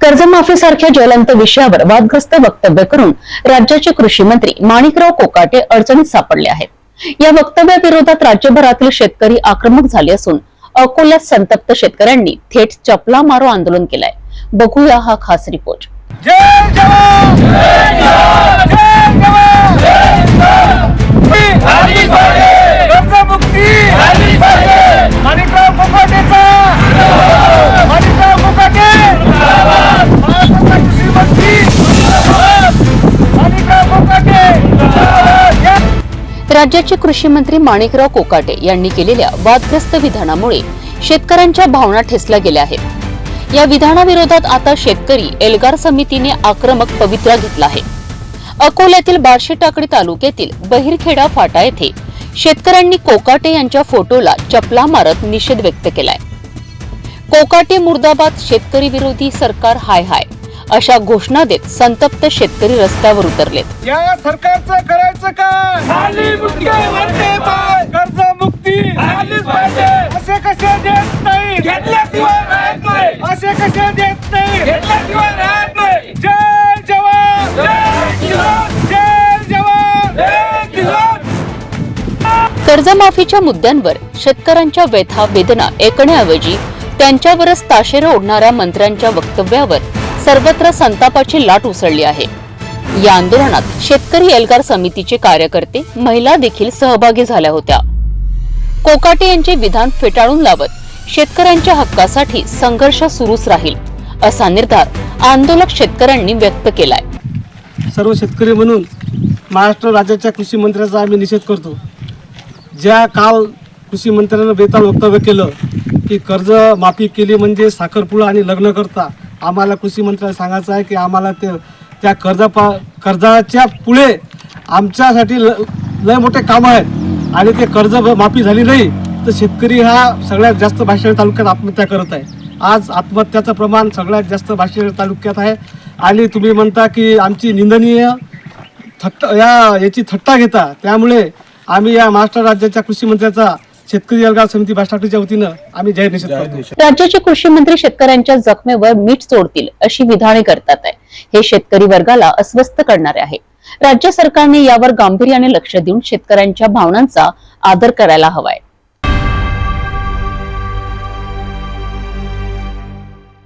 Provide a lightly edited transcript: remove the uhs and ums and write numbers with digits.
कर्जमाफीसारख्या ज्वलंत विषयावर वादग्रस्त वक्तव्य करून राज्याचे कृषी मंत्री माणिकराव कोकाटे अडचणीत सापडले आहेत। या वक्तव्याविरोधात राज्यभरातील शेतकरी आक्रमक झाले असून अकोल्यात संतप्त शेतकऱ्यांनी थेट चपला मारो आंदोलन केलंय। बघूया हा खास रिपोर्ट। जय जवान जय जवान जय जवान जय जवान आली पाहिजे कर्जमुक्ती आली पाहिजे। माणिकराव कोकाटेचा माणिकराव कोकाटे जिंदाबाद। महाराष्ट्राचा कृषी मंत्री जिंदाबाद। माणिकराव कोकाटे जिंदाबाद। राज्याचे कृषी मंत्री माणिकराव कोकाटे यांनी केलेल्या वादग्रस्त विधानामुळे शेतकऱ्यांच्या भावना ठेचल्या गेल्या आहेत। या विधानाविरोधात आता शेतकरी एल्गार समितीने आक्रमक पवित्रा घेतला आहे। अकोल्यातील बार्शी टाकळी तालुक्यातील बहिरखेडा फाटा येथे शेतकऱ्यांनी कोकाटे यांच्या फोटोला चपला मारत निषेध व्यक्त केलाय। कोकाटे मुर्दाबाद, शेतकरी विरोधी सरकार हाय हाय अशा घोषणा देत संतप्त शेतकरी रस्त्यावर उतरलेत। या सरकारचं करायचं काय? खाली मुक्ती वरते पाय कर्जमुक्ती आलीच पाहिजे। असे कसे देत नाही घेतल्याशिवाय राहत नाही। असे कसे देत नाही घेतल्याशिवाय राहत नाही। जय जवान जय किसान जय जवान जय किसान। कर्जमाफीच्या मुद्द्यांवर शेतकऱ्यांच्या व्यथा वेदना ऐकण्याऐवजी त्यांच्यावरच ताशेरे ओढणाऱ्या मंत्र्यांच्या वक्तव्यावर सर्वत्र संतापाची लाट उसळली आहे। या आंदोलनात शेतकरी एल्गार समितीचे कार्यकर्ते, महिला देखील सहभागी झाल्या होत्या। कोकाटे यांचे विधान फेटाळून लावत शेतकऱ्यांच्या हक्कासाठी संघर्ष सुरूच राहील असा निर्धार आंदोलक शेतकऱ्यांनी व्यक्त केलाय। सर्व शेतकरी म्हणून महाराष्ट्र राज्याच्या कृषी मंत्र्याचा आम्ही निषेध करतो। ज्या काल कृषी मंत्र्यांनी बेताल वक्तव्य केलं की कर्ज माफी केली म्हणजे साखरपुडा आणि लग्न करता, आम्हाला कृषी मंत्र्याला सांगायचं आहे की आम्हाला त्या कर्जाच्या पुढे आमच्यासाठी लय मोठे कामं आहेत आणि ते कर्ज माफी झाली नाही तर शेतकरी हा सगळ्यात जास्त बार्शी तालुक्यात आत्महत्या करत आहे। आज आत्महत्याचं प्रमाण सगळ्यात जास्त बार्शी तालुक्यात आहे आणि तुम्ही म्हणता की आमची निंदनीय याची थट्टा घेता, त्यामुळे आम्ही या महाराष्ट्र राज्याच्या कृषी मंत्र्याचा शेतकरी एल्गार समिती बार्शीच्या वतीनं आम्ही जाहीर निषेध करतो। राज्याचे कृषी मंत्री शेतकऱ्यांच्या जखमेवर मीठ चोळतील अशी विधाने करतात आहे। हे शेतकरी वर्गाला अस्वस्थ करणारे आहे। राज्य सरकारने यावर गांभीर्याने लक्ष देऊन शेतकऱ्यांच्या भावनांचा आदर करायला हवाय।